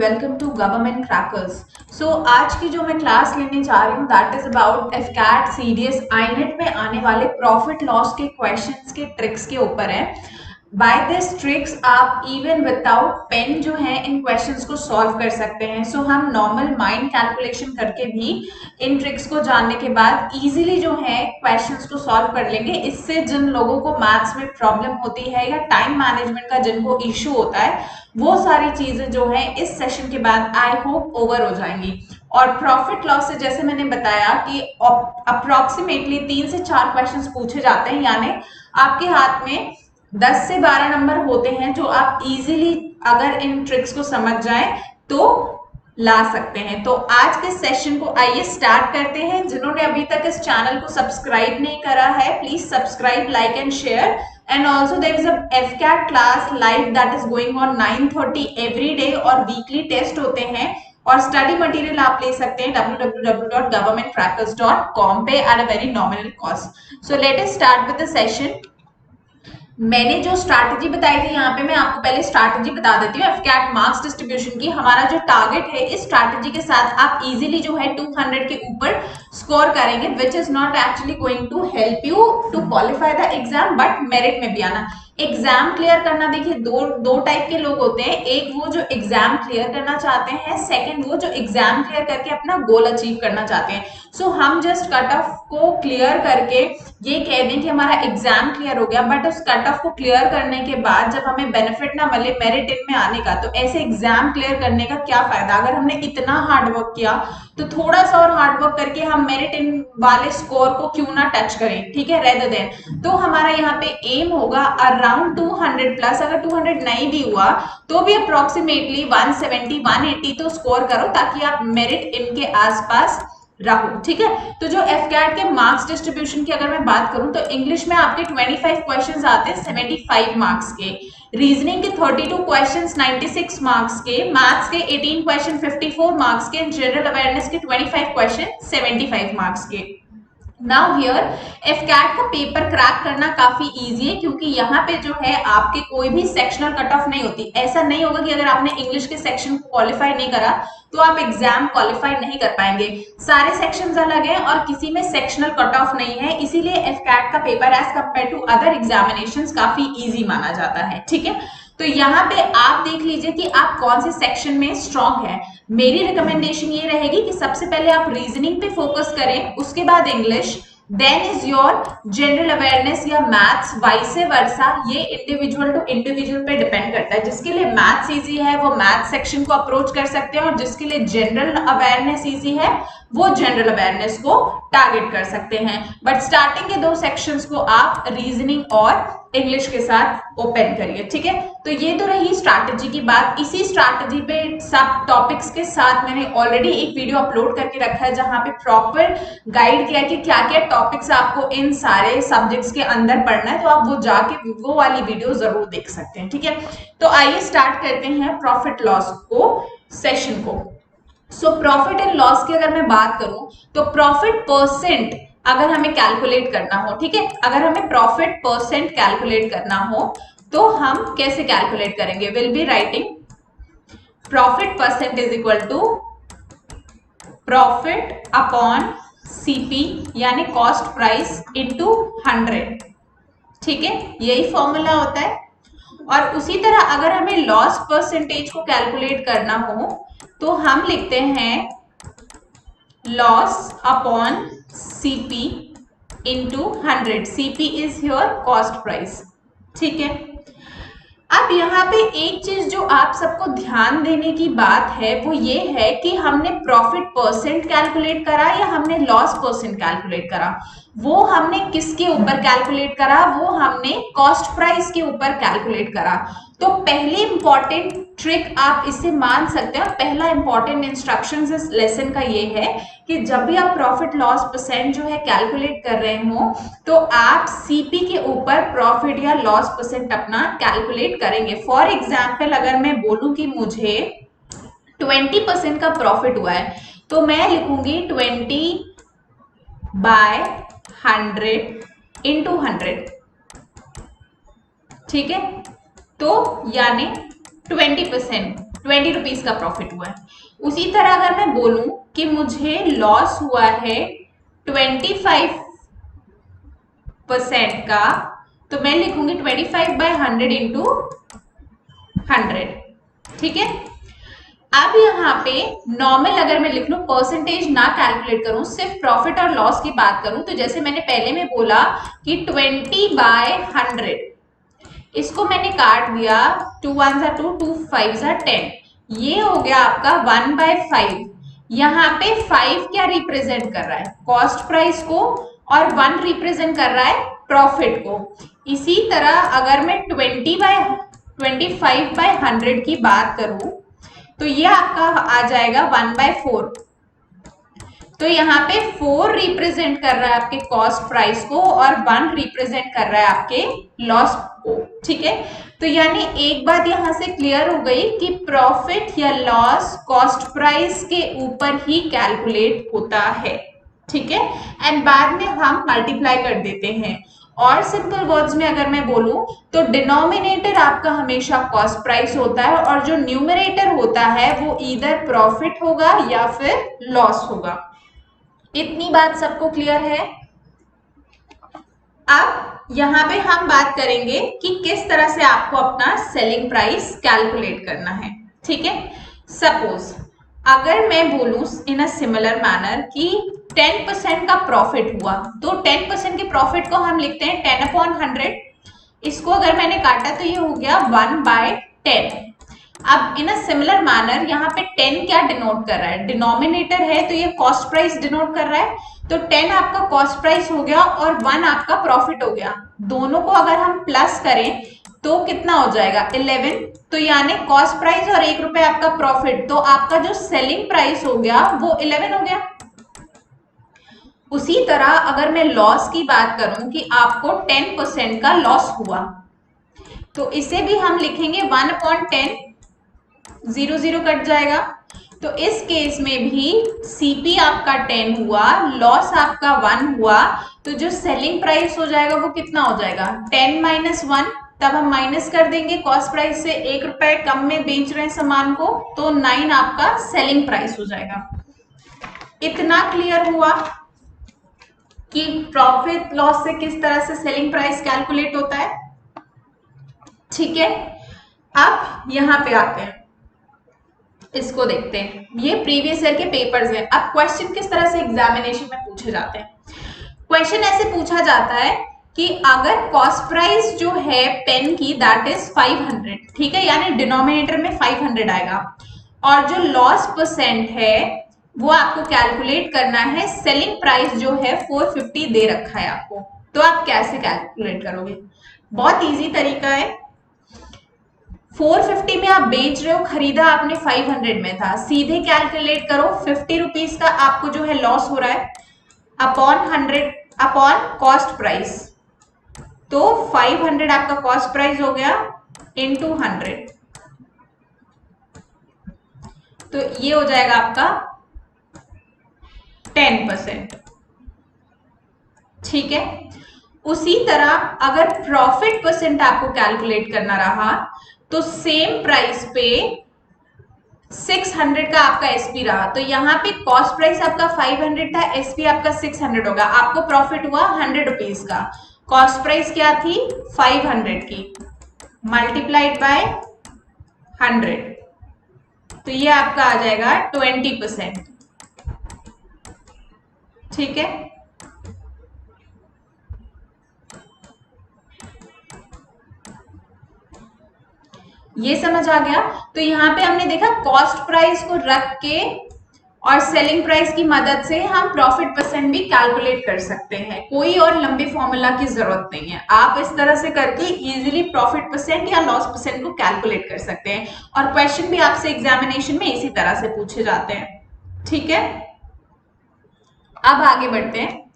Welcome to Government Crackers. So आज की जो मैं क्लास लेने जा रही हूँ that is about AFCAT CDS INET में आने वाले प्रॉफिट लॉस के क्वेश्चंस के ट्रिक्स के ऊपर है। बाय दिस ट्रिक्स आप इवन विदाउट पेन जो है इन क्वेश्चंस को सॉल्व कर सकते हैं। सो हम नॉर्मल माइंड कैलकुलेशन करके भी इन ट्रिक्स को जानने के बाद इजीली जो है क्वेश्चंस को सॉल्व कर लेंगे। इससे जिन लोगों को मैथ्स में प्रॉब्लम होती है या टाइम मैनेजमेंट का जिनको इश्यू होता है वो सारी चीजें जो है इस सेशन के बाद आई होप ओवर हो जाएंगी। और प्रॉफिट लॉस से जैसे मैंने बताया कि अप्रोक्सीमेटली 3 से 4 क्वेश्चंस पूछे जाते हैं, यानी आपके हाथ में 10 से 12 नंबर होते हैं जो आप इजीली अगर इन ट्रिक्स को समझ जाएं तो ला सकते हैं। तो आज के सेशन को आइए स्टार्ट करते हैं। जिन्होंने अभी तक इस चैनल को सब्सक्राइब नहीं करा है please subscribe, like and share. And also there is a FCAT class live that is going on 9:30 every day और weekly test होते हैं और स्टडी मटेरियल आप ले सकते हैं www.governmentcrackers.com पे at a very nominal cost. So let us start with the session. मैंने जो स्ट्रैटेजी बताई थी यहाँ पे मैं आपको पहले स्ट्रैटेजी बता देती हूँ एफकैट मार्क्स डिस्ट्रीब्यूशन की। हमारा जो टारगेट है इस स्ट्रैटेजी के साथ आप इजीली जो है 200 के ऊपर स्कोर करेंगे, which is not actually going to help you to qualify the exam but merit में भी आना। एग्जाम क्लियर करना, देखिए दो टाइप के लोग होते हैं, एक वो जो एग्जाम क्लियर करना चाहते हैं, सेकंड वो जो एग्जाम क्लियर करके अपना गोल अचीव करना चाहते हैं। सो हम जस्ट कट ऑफ को क्लियर करके ये कह दें कि हमारा एग्जाम क्लियर हो गया, बट उस कट ऑफ को क्लियर करने के बाद जब हमें बेनिफिट ना मिले मेरिट इन में आने का, तो ऐसे एग्जाम क्लियर करने का क्या फायदा। अगर हमने इतना हार्ड वर्क किया तो थोड़ा सा और हार्ड वर्क करके हम मेरिट इन वाले स्कोर को क्यों ना टच करें, ठीक है, रेदर देन। तो हमारा यहाँ पे एम होगा अराउंड 200 प्लस। अगर 200 नहीं भी हुआ तो भी अप्रोक्सीमेटली 170 180 तो स्कोर करो ताकि आप मेरिट इनके आसपास रहो, ठीक है। तो जो एफकैट के मार्क्स डिस्ट्रीब्यूशन की अगर मैं बात करूं तो इंग्लिश में आपके 25 क्वेश्चंस आते हैं 75 मार्क्स के, रीजनिंग के 32 क्वेश्चंस 96 मार्क्स के, मैथ्स के 18 क्वेश्चन 54 मार्क्स के, जनरल अवेयरनेस के 25 क्वेश्चन 75 मार्क्स के। नाउ हियर एफकैट का पेपर क्रैक करना काफी इजी है क्योंकि यहाँ पे जो है आपके कोई भी सेक्शनल कट ऑफ नहीं होती। ऐसा नहीं होगा कि अगर आपने इंग्लिश के सेक्शन को क्वालिफाई नहीं करा तो आप एग्जाम क्वालिफाई नहीं कर पाएंगे। सारे सेक्शंस अलग हैं और किसी में सेक्शनल कट ऑफ नहीं है, इसीलिए एफकैट का paper as compare to other examinations काफी इजी माना जाता है, ठीक है। तो यहाँ पे आप देख लीजिए कि आप कौन से सेक्शन में स्ट्रांग है। मेरी रिकमेंडेशन ये रहेगी कि सबसे पहले आप रीजनिंग पे फोकस करें, उसके बाद English, then is your general awareness या मैथ्स, वाइसे वर्सा। ये इंडिविजुअल टू इंडिविजुअल पे डिपेंड करता है। जिसके लिए मैथ्स इजी है वो मैथ्स सेक्शन को अप्रोच कर सकते हैं और जिसके लिए जनरल अवेयरनेस इजी है वो जनरल अवेयरनेस को टारगेट कर सकते हैं। बट स्टार्टिंग के 2 सेक्शंस को आप रीजनिंग और इंग्लिश के साथ ओपन करिए, ठीक है। तो ये तो रही स्ट्रैटेजी की बात। इसी स्ट्रैटेजी पे सब टॉपिक्स के साथ मैंने ऑलरेडी एक वीडियो अपलोड करके रखा है जहां पे प्रॉपर गाइड किया कि क्या क्या टॉपिक्स आपको इन सारे सब्जेक्ट्स के अंदर पढ़ना है, तो आप वो जाके वो वाली वीडियो जरूर देख सकते हैं, ठीक है। तो आइए स्टार्ट करते हैं प्रॉफिट लॉस को सेशन को। सो प्रॉफिट एंड लॉस की अगर मैं बात करूं तो प्रॉफिट परसेंट अगर हमें कैलकुलेट करना हो, ठीक है, अगर हमें प्रॉफिट परसेंट कैलकुलेट करना हो तो हम कैसे कैलकुलेट करेंगे। Will be writing profit percent is equal to profit upon CP यानी कॉस्ट प्राइस इनटू 100, ठीक है, यही फॉर्मूला होता है। और उसी तरह अगर हमें लॉस परसेंटेज को कैलकुलेट करना हो तो हम लिखते हैं loss upon CP into 100। CP is your cost price, ठीक है। अब यहाँ पे एक चीज जो आप सबको ध्यान देने की बात है वो ये है कि हमने प्रॉफिट परसेंट कैलकुलेट करा या हमने लॉस परसेंट कैलकुलेट करा। वो हमने किसके ऊपर कैलकुलेट करा, वो हमने कॉस्ट प्राइस के ऊपर कैलकुलेट करा। तो पहली इंपॉर्टेंट ट्रिक आप इसे मान सकते हैं और पहला इंपॉर्टेंट इंस्ट्रक्शन इस लेसन का ये है कि जब भी आप प्रॉफिट लॉस परसेंट जो है कैलकुलेट कर रहे हो तो आप सीपी के ऊपर प्रॉफिट या लॉस परसेंट अपना कैलकुलेट करेंगे। फॉर एग्जाम्पल अगर मैं बोलूं कि मुझे 20% का प्रॉफिट हुआ है तो मैं लिखूंगी 20/100 इंटू 100, ठीक है। तो यानी 20%। 20 रुपीज का प्रॉफिट हुआ है। उसी तरह अगर मैं बोलूं कि मुझे लॉस हुआ है 25% का, तो मैं लिखूंगी 25/100 इंटू 100। ठीक है, अब यहाँ पे नॉर्मल अगर मैं लिख लूं, परसेंटेज ना कैलकुलेट करूं, सिर्फ प्रॉफिट और लॉस की बात करूं, तो जैसे मैंने पहले में बोला कि 20/100, इसको मैंने काट दिया, 2 1 2 2 5 10, ये हो गया आपका 1/5। यहाँ पे 5 क्या रिप्रेजेंट कर रहा है? कॉस्ट प्राइस को, और 1 रिप्रेजेंट कर रहा है प्रॉफिट को। इसी तरह अगर मैं 25/100 की बात करूं, तो ये आपका आ जाएगा 1/4। तो यहाँ पे 4 रिप्रेजेंट कर रहा है आपके कॉस्ट प्राइस को, और 1 रिप्रेजेंट कर रहा है आपके लॉस को। ठीक है, तो यानी एक बात यहां से क्लियर हो गई कि प्रॉफिट या लॉस कॉस्ट प्राइस के ऊपर ही कैलकुलेट होता है। ठीक है, एंड बाद में हम मल्टीप्लाई कर देते हैं। और सिंपल वर्ड्स में अगर मैं बोलूं, तो डिनोमिनेटर आपका हमेशा कॉस्ट प्राइस होता है, और जो न्यूमरेटर होता है वो ईदर प्रॉफिट होगा या फिर लॉस होगा। इतनी बात सबको क्लियर है? अब यहाँ पे हम बात करेंगे कि किस तरह से आपको अपना सेलिंग प्राइस कैलकुलेट करना है। ठीक है, सपोज अगर मैं बोलूं इन अ सिमिलर मैनर कि 10% का प्रॉफिट हुआ, तो 10% के प्रॉफिट को हम लिखते हैं 10/100। इसको अगर मैंने काटा तो ये हो गया 1/10। अब इन अ सिमिलर मैनर यहाँ पे 10 क्या डिनोट कर रहा है? डिनोमिनेटर है, तो ये कॉस्ट प्राइस डिनोट कर रहा है। तो 10 आपका कॉस्ट प्राइस हो गया और 1 आपका प्रॉफिट हो गया। दोनों को अगर हम प्लस करें तो कितना हो जाएगा? 11। तो यानी कॉस्ट प्राइस और 1 रुपए आपका प्रॉफिट, तो आपका जो सेलिंग प्राइस हो गया वो 11 हो गया। उसी तरह अगर मैं लॉस की बात करूं कि आपको 10% का लॉस हुआ, तो इसे भी हम लिखेंगे 1/10, 0 कट जाएगा। तो इस केस में भी सीपी आपका 10 हुआ, लॉस आपका 1 हुआ, तो जो सेलिंग प्राइस हो जाएगा वो कितना हो जाएगा? 10 - 1। तब हम माइनस कर देंगे, कॉस्ट प्राइस से 1 रुपए कम में बेच रहे हैं सामान को, तो 9 आपका सेलिंग प्राइस हो जाएगा। इतना क्लियर हुआ कि प्रॉफिट लॉस से किस तरह से सेलिंग प्राइस कैलकुलेट होता है। ठीक है, अब यहां पे आते हैं, इसको देखते हैं। ये प्रीवियस ईयर के पेपर्स हैं। अब क्वेश्चन किस तरह से एग्जामिनेशन में पूछे जाते हैं? क्वेश्चन ऐसे पूछा जाता है कि अगर कॉस्ट प्राइस जो है पेन की दैट इज 500, ठीक है, यानी डिनोमिनेटर में 500 आएगा, और जो लॉस परसेंट है वो आपको कैलकुलेट करना है। सेलिंग प्राइस जो है 450 दे रखा है आपको, तो आप कैसे कैलकुलेट करोगे? बहुत इजी तरीका है। 450 में आप बेच रहे हो, खरीदा आपने 500 में था, सीधे कैलकुलेट करो 50 रुपीज का आपको जो है लॉस हो रहा है अपॉन 100 अपॉन कॉस्ट प्राइस। तो 500 आपका कॉस्ट प्राइस हो गया इनटू 100, तो ये हो जाएगा आपका 10%। ठीक है, उसी तरह अगर प्रॉफिट परसेंट आपको कैलकुलेट करना रहा, तो सेम प्राइस पे 600 का आपका एसपी रहा, तो यहाँ पे कॉस्ट प्राइस आपका 500 था, एसपी आपका 600 होगा। आपको प्रॉफिट हुआ 100 रुपीज का, कॉस्ट प्राइस क्या थी? 500 की, मल्टीप्लाइड बाय 100, तो ये आपका आ जाएगा 20%। ठीक है, ये समझ आ गया। तो यहाँ पे हमने देखा कॉस्ट प्राइस को रख के और सेलिंग प्राइस की मदद से हम प्रॉफिट परसेंट भी कैलकुलेट कर सकते हैं। कोई और लंबे फॉर्मूला की जरूरत नहीं है, आप इस तरह से करके इजीली प्रॉफिट परसेंट या लॉस परसेंट को कैलकुलेट कर सकते हैं, और क्वेश्चन भी आपसे एग्जामिनेशन में इसी तरह से पूछे जाते हैं। ठीक है, अब आगे बढ़ते हैं।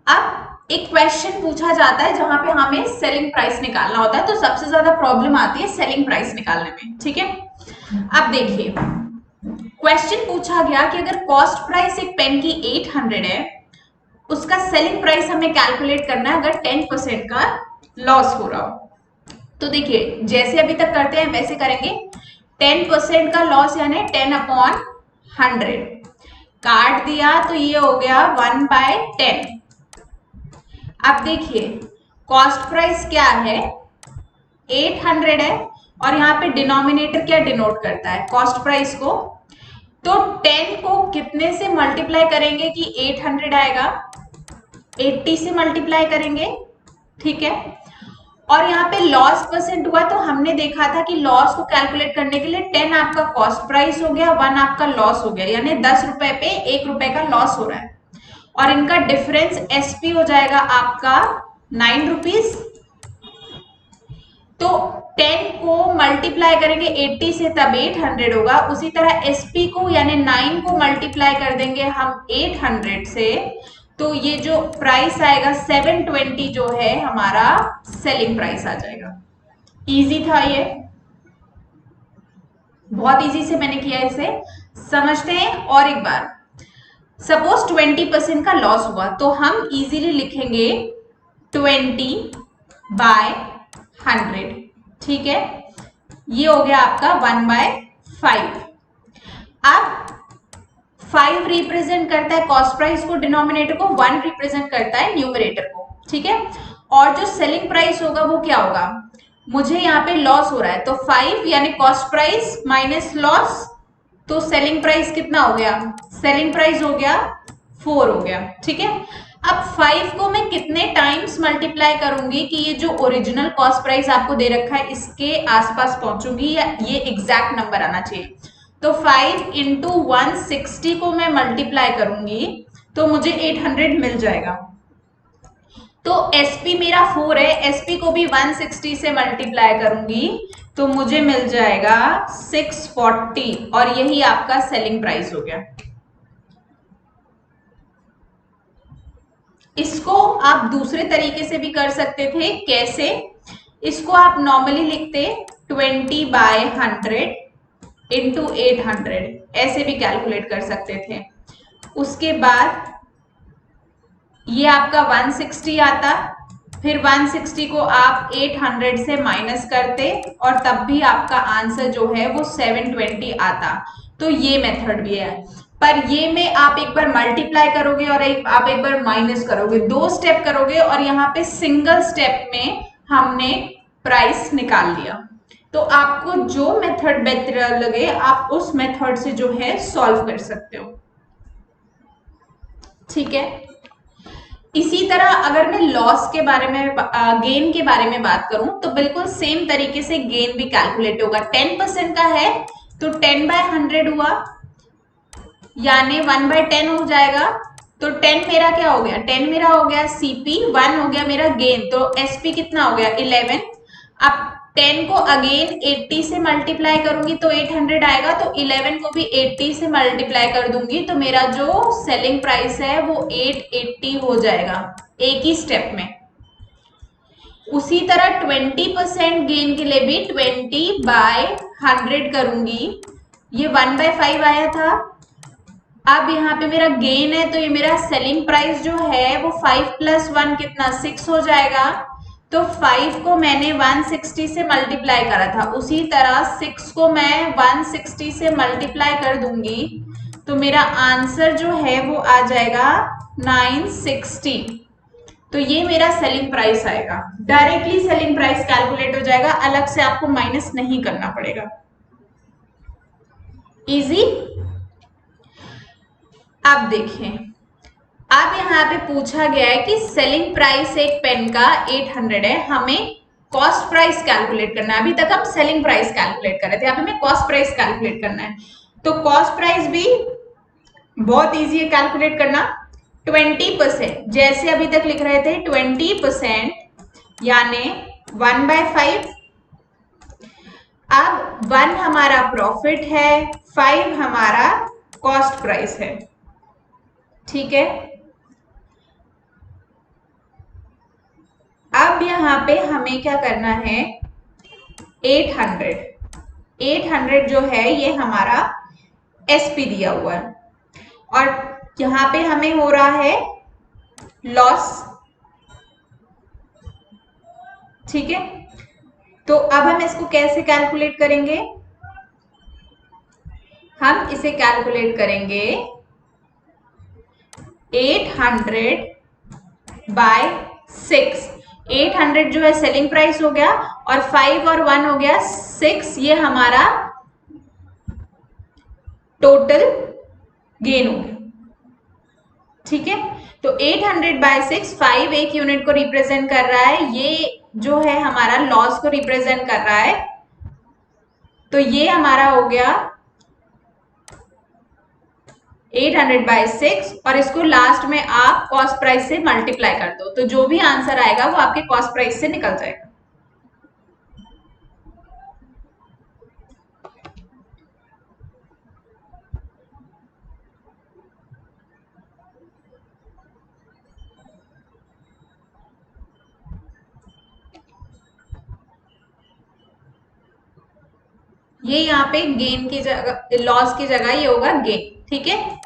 अब एक क्वेश्चन पूछा जाता है जहां पे हमें सेलिंग प्राइस निकालना होता है, तो सबसे ज्यादा प्रॉब्लम आती है सेलिंग प्राइस निकालने में। ठीक है, अब देखिए क्वेश्चन पूछा गया कि अगर कॉस्ट प्राइस एक पेन की 800 है, उसका सेलिंग प्राइस हमें कैलकुलेट करना है अगर 10% का लॉस हो रहा हो। तो देखिए जैसे अभी तक करते हैं वैसे करेंगे। 10% का लॉस यानी 10/100 काट दिया तो ये हो गया 1/10। अब देखिए कॉस्ट प्राइस क्या है, 800 है और यहाँ पे डिनोमिनेटर क्या डिनोट करता है, कॉस्ट प्राइस को। तो 10 को कितने से मल्टीप्लाई करेंगे कि 800 आएगा, 80 से मल्टीप्लाई करेंगे, ठीक है। और यहाँ पे लॉस परसेंट हुआ तो हमने देखा था कि लॉस को कैलकुलेट करने के लिए 10 आपका कॉस्ट प्राइस हो गया, 1 आपका लॉस हो गया, यानी 10 रुपए पे 1 रुपए का लॉस हो रहा है। और इनका डिफरेंस एसपी हो जाएगा आपका 9 रुपीज। तो 10 को मल्टीप्लाई करेंगे 80 से तब 800 होगा। उसी तरह एसपी को यानी 9 को मल्टीप्लाई कर देंगे हम 800 से, तो ये जो प्राइस आएगा 720 जो है हमारा सेलिंग प्राइस आ जाएगा। इजी था ये, बहुत इजी से मैंने किया इसे, समझते हैं। और एक बार सपोज 20% का लॉस हुआ तो हम इजीली लिखेंगे 20/100, ठीक है। ये हो गया आपका 1/5। अब 5 रिप्रेजेंट करता है कॉस्ट प्राइस को डिनोमिनेटर को, 1 रिप्रेजेंट करता है न्यूमरेटर को, ठीक है। और जो सेलिंग प्राइस होगा वो क्या होगा, मुझे यहाँ पे लॉस हो रहा है तो 5 यानी कॉस्ट प्राइस माइनस लॉस, तो सेलिंग प्राइस कितना हो गया, सेलिंग प्राइस हो गया 4 हो गया, ठीक है। अब 5 को मैं कितने टाइम्स मल्टीप्लाई करूंगी कि ये जो ओरिजिनल कॉस्ट प्राइस आपको दे रखा है इसके आसपास पहुंचूंगी या ये एग्जैक्ट नंबर आना चाहिए। तो 5 इंटू 160 को मैं मल्टीप्लाई करूंगी तो मुझे 800 मिल जाएगा। तो एसपी मेरा 4 है, एसपी को भी 160 से मल्टीप्लाई करूंगी तो मुझे मिल जाएगा 640 और यही आपका सेलिंग प्राइस हो गया। इसको आप दूसरे तरीके से भी कर सकते थे, कैसे, इसको आप नॉर्मली लिखते 20/100 इंटू 800, ऐसे भी कैलकुलेट कर सकते थे। उसके बाद ये आपका 160 आता, फिर 160 को आप 800 से माइनस करते और तब भी आपका आंसर जो है वो 720 आता। तो ये मेथड भी है, पर ये में आप एक बार मल्टीप्लाई करोगे और आप एक बार माइनस करोगे, 2 स्टेप करोगे और यहाँ पे सिंगल स्टेप में हमने प्राइस निकाल लिया। तो आपको जो मेथड बेहतर लगे आप उस मेथड से जो है सॉल्व कर सकते हो, ठीक है। इसी तरह अगर मैं लॉस के बारे में गेन के बारे में बात करूं तो बिल्कुल सेम तरीके से गेन भी कैलकुलेट होगा। 10% का है तो 10/100 हुआ यानी 1/10 हो जाएगा। तो 10 मेरा क्या हो गया, 10 मेरा हो गया सीपी, 1 हो गया मेरा गेन, तो एसपी कितना हो गया 11। अब 10 को अगेन 80 से मल्टीप्लाई करूंगी तो 800 आएगा, तो 11 को भी 80 से मल्टीप्लाई कर दूंगी तो मेरा जो सेलिंग प्राइस है वो 880 हो जाएगा एक ही स्टेप में। उसी तरह 20% गेन के लिए भी 20/100 करूंगी, ये 1/5 आया था। अब यहाँ पे मेरा गेन है तो ये मेरा सेलिंग प्राइस जो है वो 5 + 1 कितना 6 हो जाएगा। तो 5 को मैंने 160 से मल्टीप्लाई करा था, उसी तरह 6 को मैं 160 से मल्टीप्लाई कर दूंगी तो मेरा आंसर जो है वो आ जाएगा 960। तो ये मेरा सेलिंग प्राइस आएगा, डायरेक्टली सेलिंग प्राइस कैलकुलेट हो जाएगा, अलग से आपको माइनस नहीं करना पड़ेगा। इजी। अब देखें, अब यहाँ पे पूछा गया है कि सेलिंग प्राइस एक पेन का 800 है, हमें कॉस्ट प्राइस कैलकुलेट करना है। अभी तक हम सेलिंग प्राइस कैलकुलेट कर रहे थे, यहाँ पे हमें कॉस्ट प्राइस कैलकुलेट करना है। तो कॉस्ट प्राइस भी बहुत इजी है कैलकुलेट करना। 20% जैसे अभी तक लिख रहे थे 20% यानी 1/5। अब 1 हमारा प्रॉफिट है, 5 हमारा कॉस्ट प्राइस है, ठीक है। अब यहाँ पे हमें क्या करना है, 800 जो है ये हमारा एसपी दिया हुआ है और यहाँ पे हमें हो रहा है लॉस, ठीक है। तो अब हम इसको कैसे कैलकुलेट करेंगे, हम इसे कैलकुलेट करेंगे 800/6। 800 जो है सेलिंग प्राइस हो गया और 5 और 1 हो गया 6, ये हमारा टोटल गेन हो गया। ठीक है, तो 800/6, 5 एक यूनिट को रिप्रेजेंट कर रहा है, ये जो है हमारा लॉस को रिप्रेजेंट कर रहा है, तो ये हमारा हो गया 800/6 और इसको लास्ट में आप कॉस्ट प्राइस से मल्टीप्लाई कर दो, तो जो भी आंसर आएगा वो आपके कॉस्ट प्राइस से निकल जाएगा। ये यहाँ पे गेन की जगह, लॉस की जगह ये होगा गेन। ठीक है,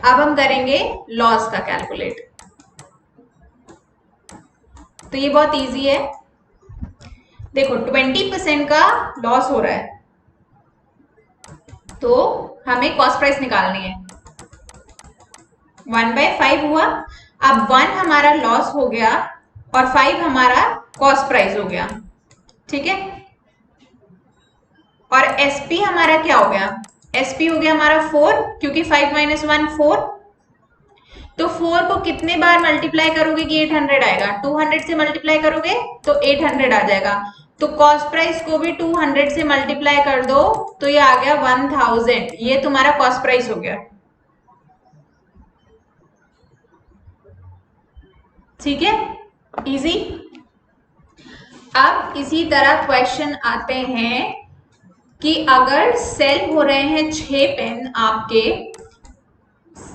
अब हम करेंगे लॉस का कैलकुलेट। तो ये बहुत इजी है, देखो 20% का लॉस हो रहा है, तो हमें कॉस्ट प्राइस निकालनी है। 1/5 हुआ, अब 1 हमारा लॉस हो गया और 5 हमारा कॉस्ट प्राइस हो गया। ठीक है, और एसपी हमारा क्या हो गया? एसपी हो गया हमारा 4, क्योंकि 5 - 1 4, तो 4 को कितने बार मल्टीप्लाई करोगे कि 800 आएगा? 200 से मल्टीप्लाई करोगे तो 800 आ जाएगा। तो कॉस्ट प्राइस को भी 200 से मल्टीप्लाई कर दो तो ये आ गया 1000, ये तुम्हारा कॉस्ट प्राइस हो गया। ठीक है, इजी। अब इसी तरह क्वेश्चन आते हैं कि अगर सेल हो रहे हैं 6 पेन आपके,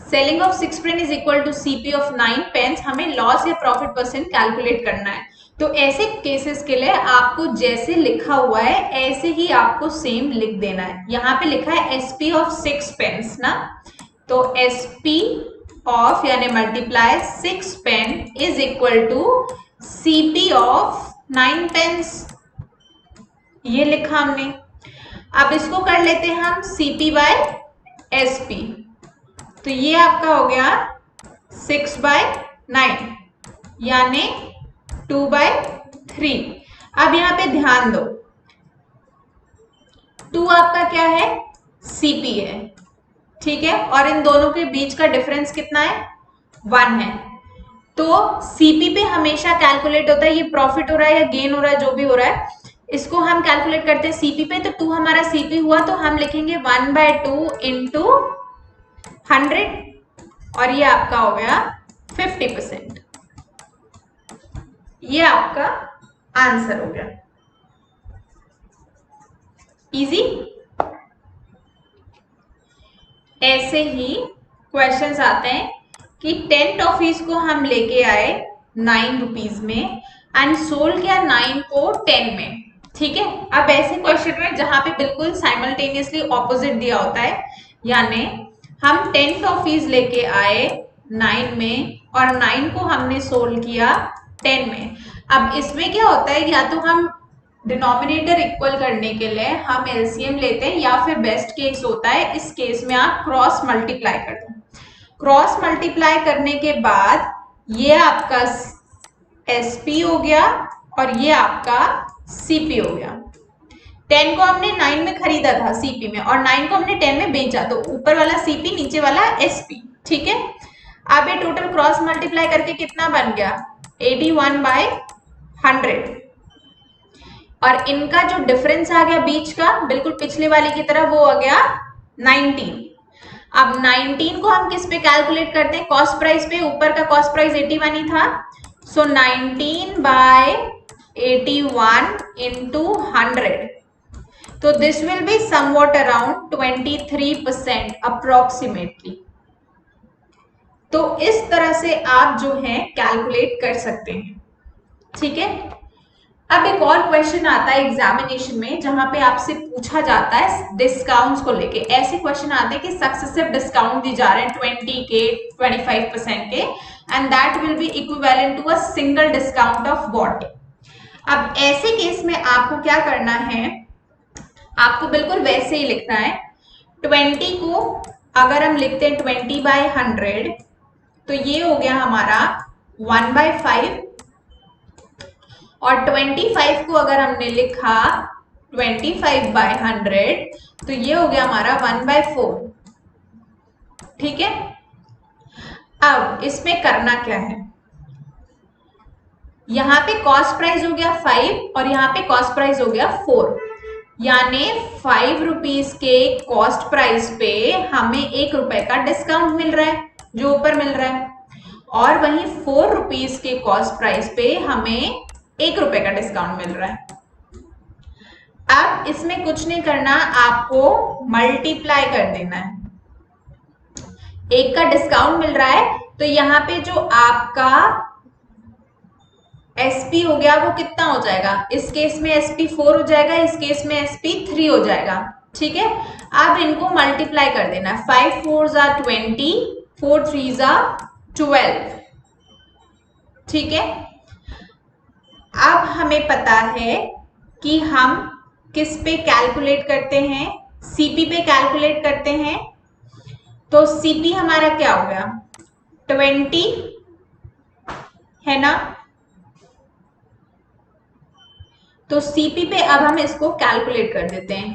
selling of 6 pen is equal to CP of 9 pens, हमें लॉस या प्रॉफिट परसेंट कैलकुलेट करना है। तो ऐसे केसेस के लिए आपको जैसे लिखा हुआ है ऐसे ही आपको सेम लिख देना है। यहाँ पे लिखा है एसपी ऑफ 6 पेन्स ना, तो एसपी ऑफ यानी multiply 6 pen is equal to CP of 9 pens, ये लिखा हमने। अब इसको कर लेते हैं हम सीपी बाय एसपी, तो ये आपका हो गया 6/9 यानी 2/3। अब यहां पे ध्यान दो, 2 आपका क्या है? सीपी है। ठीक है, और इन दोनों के बीच का डिफरेंस कितना है? 1 है। तो सीपी पे हमेशा कैलकुलेट होता है, ये प्रॉफिट हो रहा है या गेन हो रहा है, जो भी हो रहा है, इसको हम कैलकुलेट करते हैं सीपी पे। तो 2 हमारा सीपी हुआ, तो हम लिखेंगे 1/2 इंटू 100 और ये आपका हो गया 50%। ये आपका आंसर हो गया। इजी। ऐसे ही क्वेश्चंस आते हैं कि 10 टॉफीज को हम लेके आए 9 रुपीज में एंड सोल्ड किया 9 को 10 में। ठीक है, अब ऐसे क्वेश्चन में जहां पे बिल्कुल साइमल्टेनियसली ऑपोजिट दिया होता है, यानी हम 10 टॉफीज लेके आए 9 में और 9 को हमने सोल्ड किया 10 में। अब इसमें क्या होता है, या तो हम डिनोमिनेटर इक्वल करने के लिए हम एलसीएम लेते हैं, या फिर बेस्ट केस होता है इस केस में आप क्रॉस मल्टीप्लाई कर दो। क्रॉस मल्टीप्लाई करने के बाद ये आपका एसपी हो गया और ये आपका सीपी हो गया। 10 को हमने 9 में खरीदा था सीपी में और 9 को हमने 10 में बेचा, तो ऊपर वाला सीपी नीचे वाला एसपी। ठीक है, अब ये टोटल क्रॉस मल्टीप्लाई करके कितना बन गया? 81/100 और इनका जो डिफरेंस आ गया बीच का बिल्कुल पिछले वाले की तरह, वो आ गया 19। अब 19 को हम किस पे कैलकुलेट करते हैं? कॉस्ट प्राइस पे। ऊपर का कॉस्ट प्राइस 81 ही था, सो 19/81 इंटू 100, तो this will be somewhat around 23% approximately. तो इस तरह से आप जो है कैलकुलेट कर सकते हैं। ठीक है, अब एक और क्वेश्चन आता है एग्जामिनेशन में जहां पे आपसे पूछा जाता है डिस्काउंट्स को लेके। ऐसे क्वेश्चन आते हैं कि सक्सेसिव डिस्काउंट दी जा रहे हैं 20 के, 25% के, and that will be equivalent to a single discount of what. अब ऐसे केस में आपको क्या करना है, आपको बिल्कुल वैसे ही लिखना है 20 को अगर हम लिखते हैं 20/100 तो ये हो गया हमारा 1/5, और 25 को अगर हमने लिखा 25/100 तो ये हो गया हमारा 1/4। ठीक है, अब इसमें करना क्या है, यहाँ पे कॉस्ट प्राइस हो गया 5 और यहाँ पे कॉस्ट प्राइस हो गया 4, यानी 5 रुपीज के कॉस्ट प्राइस पे हमें 1 रुपए का डिस्काउंट मिल रहा है जो ऊपर मिल रहा है, और वहीं 4 रुपीज के कॉस्ट प्राइस पे हमें 1 रुपए का डिस्काउंट मिल रहा है। अब इसमें कुछ नहीं करना, आपको मल्टीप्लाई कर देना है। 1 का डिस्काउंट मिल रहा है तो यहाँ पे जो आपका SP हो गया वो कितना हो जाएगा, इस केस में SP 4 हो जाएगा, इस केस में SP 3 हो जाएगा। ठीक है, अब इनको मल्टीप्लाई कर देना है। 5 4s are 20, 4 3s are 12। ठीक है, अब हमें पता है कि हम किस पे कैलकुलेट करते हैं, CP पे कैलकुलेट करते हैं। तो CP हमारा क्या हो गया 20 है ना, तो CP पे अब हम इसको कैलकुलेट कर देते हैं।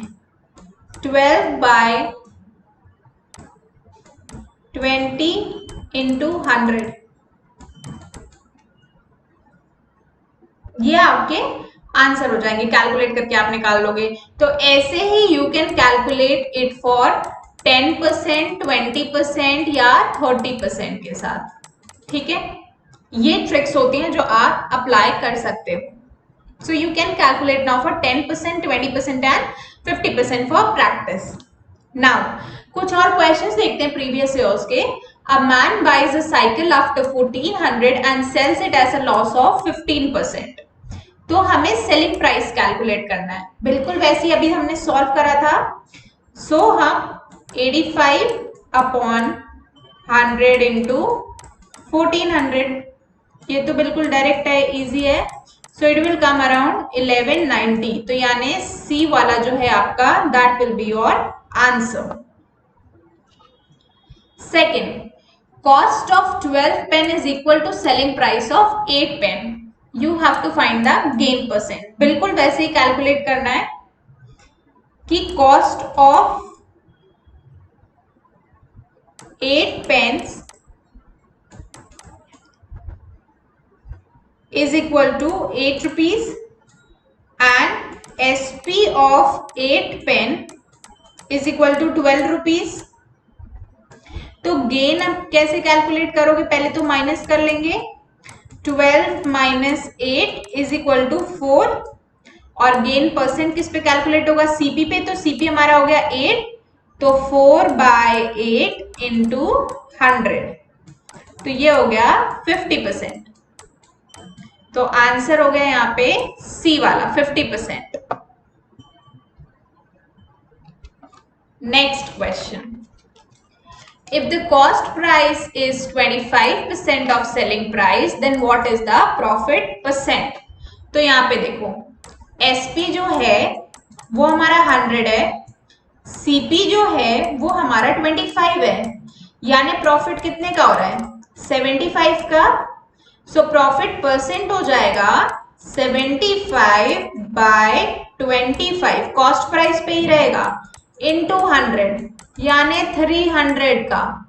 12/20 × 100, ये आपके आंसर हो जाएंगे, कैलकुलेट करके आप निकाल लोगे। तो ऐसे ही you can calculate it for 10%, 20% या 30% के साथ। ठीक है, ये ट्रिक्स होती हैं जो आप अप्लाई कर सकते हो। So you can calculate now for 10%, 20% and 50% for practice. Now, कुछ और questions देखते हैं previous years के। A man buys a cycle after 1400 and sells it as a loss of 15%. तो हमें selling price calculate करना है, बिल्कुल वैसे ही अभी हमने solve करा था। So हम 85/100 into 1400, ये तो बिल्कुल डायरेक्ट है, इजी है। So it will come around 1190, तो यानी C वाला जो है आपका that will be your answer. Second, cost of 12 pen is equal to selling price of 8 pen. You have to find the gain percent. बिल्कुल वैसे ही कैलकुलेट करना है कि cost of 8 pens is equal to 8 rupees and SP of 8 pen is equal to 12 rupees. तो gain अब कैसे calculate करोगे, पहले तो माइनस कर लेंगे। 12 माइनस 8 इज इक्वल टू 4, और गेन परसेंट किस पे कैलकुलेट होगा, CP पे। तो CP हमारा हो गया 8, तो 4/8 इंटू 100, तो ये हो गया 50%। तो आंसर हो गया यहाँ पे C वाला 50%। Next question, if the cost price is 25% of selling price then what is the profit percent? तो यहाँ पे देखो SP जो है वो हमारा 100 है, CP जो है वो हमारा 25 है, यानी प्रॉफिट कितने का हो रहा है 75 का। सो प्रॉफिट परसेंट हो जाएगा 75/25, कॉस्ट प्राइस पे ही रहेगा, इंटू 100 यानी 300 का।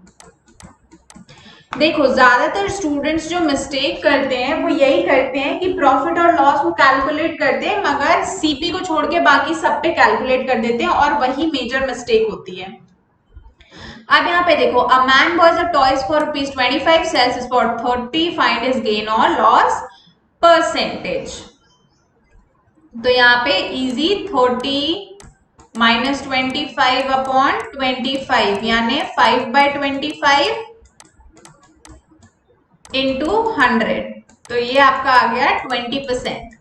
देखो ज्यादातर स्टूडेंट्स जो मिस्टेक करते हैं वो यही करते हैं कि प्रॉफिट और लॉस को कैलकुलेट करते हैं मगर CP को छोड़ के बाकी सब पे कैलकुलेट कर देते हैं, और वही मेजर मिस्टेक होती है। अब यहाँ पे देखो, a man buys a toys for ₹25, sells for 30, find his gain और लॉस परसेंटेज। तो यहाँ पे इजी 30 माइनस 25/25 यानी 5/25 इंटू 100, तो ये आपका आ गया 20%।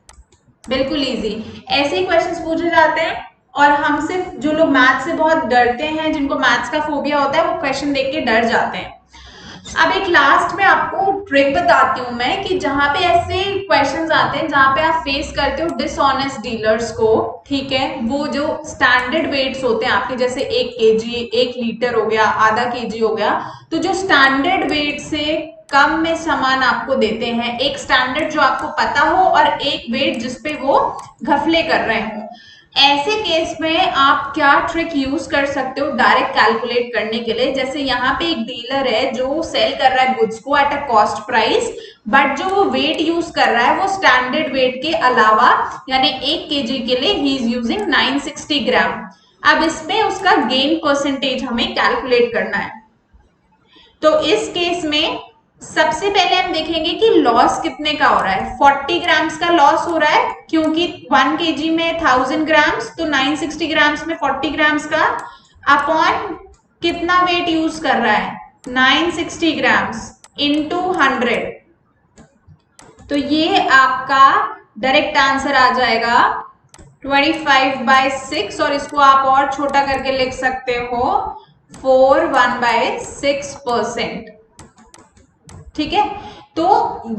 बिल्कुल इजी, ऐसे ही क्वेश्चंस पूछे जाते हैं, और हमसे जो लोग मैथ्स से बहुत डरते हैं, जिनको मैथ्स का फोबिया होता है, वो क्वेश्चन देख के डर जाते हैं। अब एक लास्ट में आपको ट्रिक बताती हूँ मैं कि जहां पे ऐसे क्वेश्चंस आते हैं जहां पे आप फेस करते हो डिसऑनेस्ट डीलर्स को, ठीक है, वो जो स्टैंडर्ड वेट्स होते हैं आपके, जैसे 1 kg 1 लीटर हो गया, आधा kg हो गया, तो जो स्टैंडर्ड वेट से कम में सामान आपको देते हैं, एक स्टैंडर्ड जो आपको पता हो और एक वेट जिसपे वो घफले कर रहे हो, ऐसे केस में आप क्या ट्रिक यूज कर सकते हो डायरेक्ट कैलकुलेट करने के लिए। जैसे यहाँ पे एक डीलर है जो सेल कर रहा है गुड्स को at a cost price, but जो वो वेट यूज कर रहा है वो स्टैंडर्ड वेट के अलावा, यानी 1 kg के लिए ही इज यूजिंग 960 ग्राम। अब इसमें उसका गेन परसेंटेज हमें कैलकुलेट करना है। तो इस केस में सबसे पहले हम देखेंगे कि लॉस कितने का हो रहा है। 40 ग्राम्स का लॉस हो रहा है क्योंकि 1 kg में 1000 ग्राम्स, तो 960 ग्राम्स में 40 ग्राम्स का अपॉन कितना वेट यूज कर रहा है 960 ग्राम्स इंटू 100, तो ये आपका डायरेक्ट आंसर आ जाएगा 25/6, और इसको आप और छोटा करके लिख सकते हो 4/1/6%। ठीक है, तो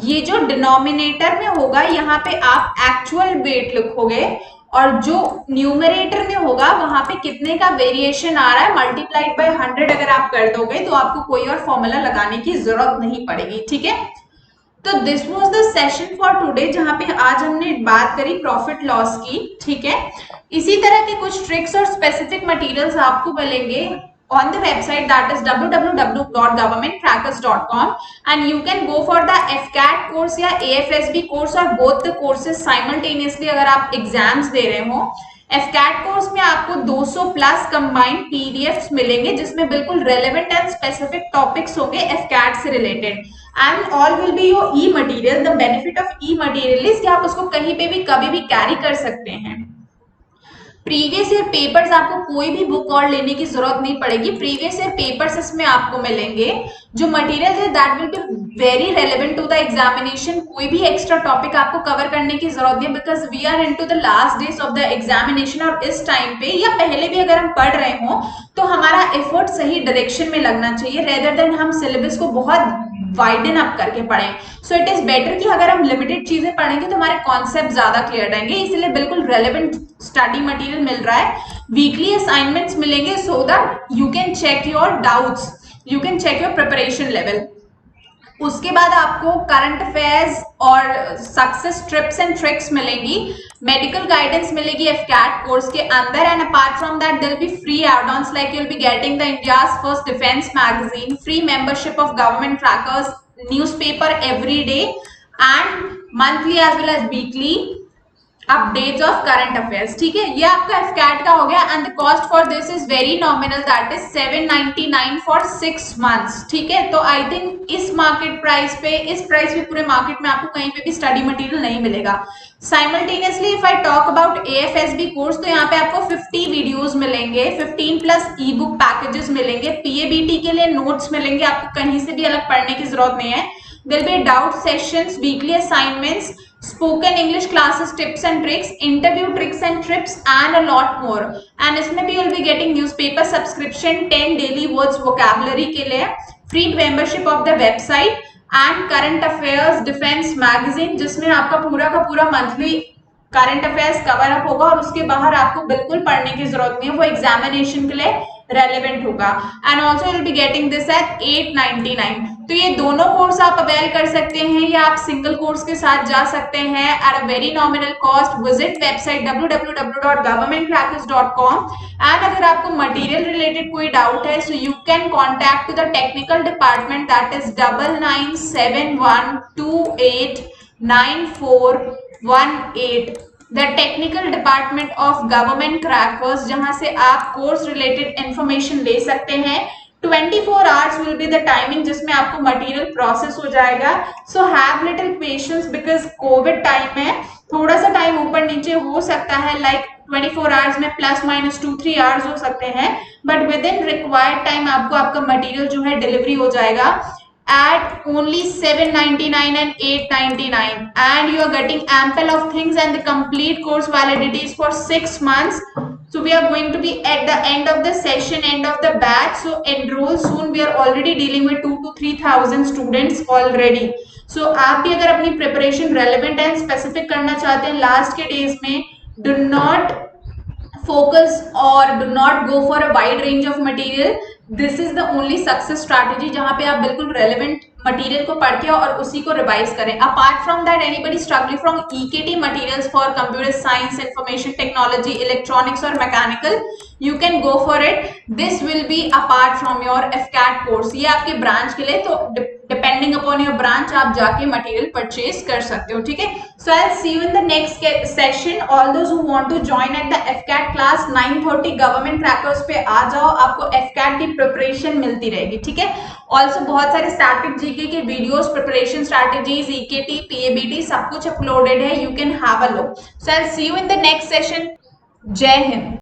ये जो डिनोमिनेटर में होगा यहाँ पे आप एक्चुअल वेट लिखोगे, और जो न्यूमरेटर में होगा वहां पे कितने का वेरिएशन आ रहा है मल्टीप्लाइड बाय 100 अगर आप कर दोगे तो आपको कोई और फॉर्मूला लगाने की जरूरत नहीं पड़ेगी। ठीक है, तो this was the session for today, जहां पे आज हमने बात करी प्रॉफिट लॉस की। ठीक है, इसी तरह के कुछ ट्रिक्स और स्पेसिफिक मटेरियल्स आपको मिलेंगे on the website, that is www.governmentcrackers.com, and you can go for the FCAT course या AFSB course और both the courses simultaneously अगर आप एग्जाम्स दे रहे हो। FCAT कोर्स में आपको 200 प्लस कंबाइंड PDFs मिलेंगे जिसमें बिल्कुल रेलेवेंट एंड स्पेसिफिक टॉपिक्स होंगे FCAT से related, and all will be your E material. The benefit of E material is कि आप उसको कहीं पे भी कभी भी कैरी कर सकते हैं। प्रीवियस ईयर पेपर्स आपको कोई भी बुक और लेने की जरूरत नहीं पड़ेगी, प्रीवियस ईयर पेपर्स इसमें आपको मिलेंगे। जो मटेरियल है that will be very relevant to the examination, कोई भी एक्स्ट्रा टॉपिक आपको कवर करने की जरूरत नहीं, because we are into the last days of the examination, और इस टाइम पे या पहले भी अगर हम पढ़ रहे हो तो हमारा एफर्ट सही डायरेक्शन में लगना चाहिए, रेदर देन हम सिलेबस को बहुत वाइडन अप करके पढ़ें। सो इट इज बेटर कि अगर हम लिमिटेड चीजें पढ़ेंगे तो हमारे कॉन्सेप्ट ज्यादा क्लियर रहेंगे, इसलिए बिल्कुल रेलेवेंट स्टडी मटेरियल मिल रहा है। वीकली असाइनमेंट्स मिलेंगे so that you can check your doubts, you can check your preparation level. उसके बाद आपको करंट अफेयर्स और सक्सेस ट्रिप्स एंड ट्रिक्स मिलेंगी, मेडिकल गाइडेंस मिलेगी FCAT कोर्स के अंदर, and apart from that there will be free add-ons like you will be getting the India's first defence magazine, free membership of Government Crackers newspaper every day, and monthly as well as weekly updates of current affairs. ठीक है, ये आपका FCAT का हो गया, and the cost for this is very nominal, that is 799 for 6 months. ठीक है, तो आई थिंक इस मार्केट प्राइस पे, इस प्राइस पे पूरे मार्केट में आपको कहीं पे भी स्टडी मटेरियल नहीं मिलेगा। Simultaneously if I talk about AFSB course, तो यहाँ पे आपको 50 वीडियोस मिलेंगे, 15 प्लस ई बुक पैकेजेस मिलेंगे, PABT के लिए नोट्स मिलेंगे, आपको कहीं से भी अलग पढ़ने की जरूरत नहीं है। There'll be doubt sessions, weekly assignments, spoken English classes, tips and tricks, interview tricks and tips, and a lot more. And इसमें भी you'll be getting newspaper subscription, 10 daily words vocabulary के लिए, free membership of the website, and current affairs defense magazine, जिसमें आपका पूरा का पूरा monthly current affairs cover up होगा, और उसके बाहर आपको बिल्कुल पढ़ने की जरूरत नहीं है, वो एग्जामिनेशन के लिए रेलेवेंट होगा। And also you will be getting this eight 899। तो ये दोनों कोर्स आप अवेल कर सकते हैं, या आप सिंगल कोर्स के साथ जा सकते हैं at a very nominal cost. Visit website www.governmentcrackers.com, and अगर आपको मटेरियल रिलेटेड कोई डाउट है so you can contact to the technical department, that is 9971289418, the technical department of Government Crackers, जहां से आप कोर्स रिलेटेड इंफॉर्मेशन ले सकते हैं। 24 hours will be the timing जिसमें आपको मटेरियल प्रोसेस हो जाएगा। So have little patience, because Covid time में थोड़ा सा टाइम ऊपर नीचे हो सकता है, लाइक 24 आवर्स में प्लस माइनस 2-3 आवर्स हो सकते हैं, but with in required time आपको आपका मटेरियल जो है डिलीवरी हो जाएगा at only 799 and 899, and you are getting ample of things, and the complete course validity is for 6 months. So we are going to be at the end of the session, end of the batch. So enroll soon. We are already dealing with 2 to 3,000 students already. So आप भी अगर अपनी preparation relevant and specific करना चाहते हैं last के days में, do not focus or do not go for a wide range of material. This is the only success strategy जहां पे आप बिल्कुल relevant मटीरियल को पढ़ के और उसी को रिवाइज करें. Apart from that anybody struggling from EKT materials for computer science, information technology, electronics और mechanical, you can go for it. This will be apart from your AFCAT course. ये आपके ब्रांच के लिए, तो डिपेंडिंग अपॉन योर ब्रांच आप जाके material purchase कर सकते हो. ठीक है. So I see you in the next session. All those who want to join at the AFCAT class 9:30 Government Crackers पे आ जाओ. आपको एफकैट की प्रिपरेशन मिलती रहेगी. ठीक है. ऑल्सो बहुत सारे स्टैटिक जीके के वीडियोस, प्रिपरेशन स्ट्रैटेजीज, ईकेटी, पीएबीटी सब कुछ अपलोडेड है. You can have a look. So I will see you in the next session. जय हिंद.